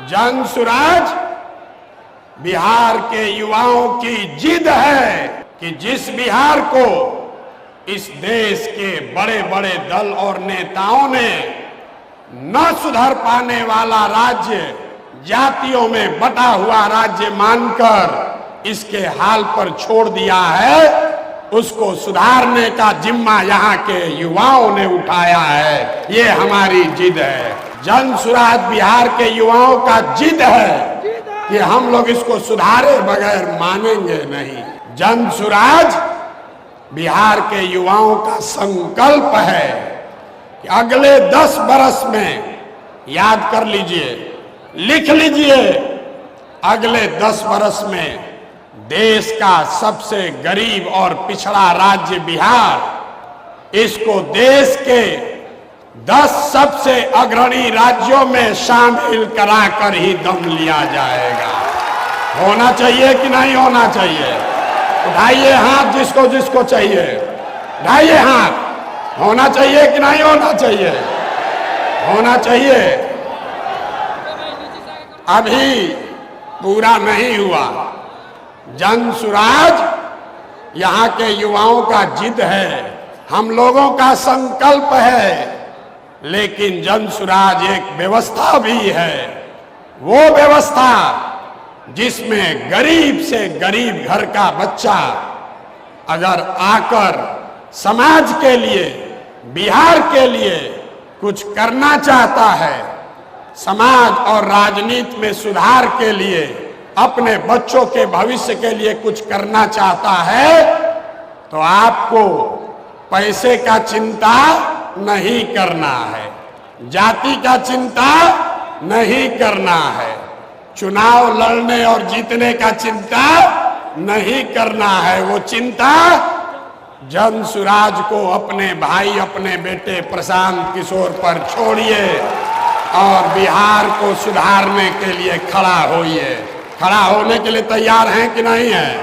जनसुराज बिहार के युवाओं की जिद है कि जिस बिहार को इस देश के बड़े बड़े दल और नेताओं ने न सुधर पाने वाला राज्य, जातियों में बटा हुआ राज्य मानकर इसके हाल पर छोड़ दिया है, उसको सुधारने का जिम्मा यहाँ के युवाओं ने उठाया है। ये हमारी जिद है। जनसुराज बिहार के युवाओं का जिद है कि हम लोग इसको सुधारे बगैर मानेंगे नहीं। जनसुराज बिहार के युवाओं का संकल्प है कि अगले 10 बरस में, याद कर लीजिए, लिख लीजिए, अगले 10 बरस में देश का सबसे गरीब और पिछड़ा राज्य बिहार, इसको देश के 10 सबसे अग्रणी राज्यों में शामिल कराकर ही दम लिया जाएगा। होना चाहिए कि नहीं होना चाहिए? उठाइए हाथ जिसको जिसको चाहिए, उठाइए हाथ। होना चाहिए कि नहीं होना चाहिए? होना चाहिए। अभी पूरा नहीं हुआ। जनसुराज यहाँ के युवाओं का जिद है, हम लोगों का संकल्प है, लेकिन जनसुराज एक व्यवस्था भी है। वो व्यवस्था जिसमें गरीब से गरीब घर का बच्चा अगर आकर समाज के लिए, बिहार के लिए कुछ करना चाहता है, समाज और राजनीति में सुधार के लिए, अपने बच्चों के भविष्य के लिए कुछ करना चाहता है, तो आपको पैसे का चिंता नहीं करना है, जाति का चिंता नहीं करना है, चुनाव लड़ने और जीतने का चिंता नहीं करना है। वो चिंता जनसुराज को, अपने भाई, अपने बेटे प्रशांत किशोर पर छोड़िए और बिहार को सुधारने के लिए खड़ा होइए। खड़ा होने के लिए तैयार हैं कि नहीं हैं?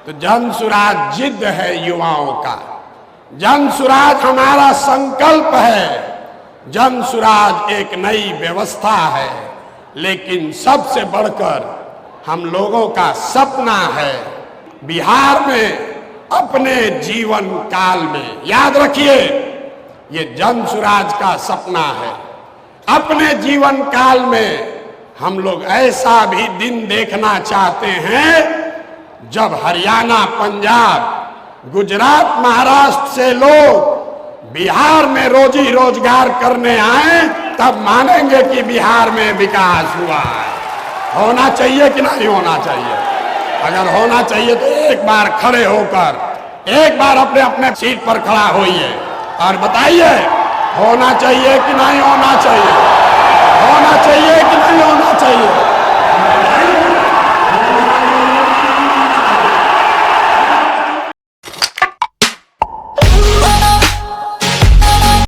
तो जनसुराज जिद है युवाओं का, जनसुराज हमारा संकल्प है, जनसुराज एक नई व्यवस्था है, लेकिन सबसे बढ़कर हम लोगों का सपना है बिहार में अपने जीवन काल में, याद रखिए ये जनसुराज का सपना है, अपने जीवन काल में हम लोग ऐसा भी दिन देखना चाहते हैं जब हरियाणा, पंजाब, गुजरात, महाराष्ट्र से लोग बिहार में रोजी रोजगार करने आए, तब मानेंगे कि बिहार में विकास हुआ है। होना चाहिए कि नहीं होना चाहिए? अगर होना चाहिए तो एक बार खड़े होकर, एक बार अपने अपने सीट पर खड़ा होइए और बताइए होना चाहिए कि नहीं होना चाहिए? होना चाहिए कि नहीं होना चाहिए?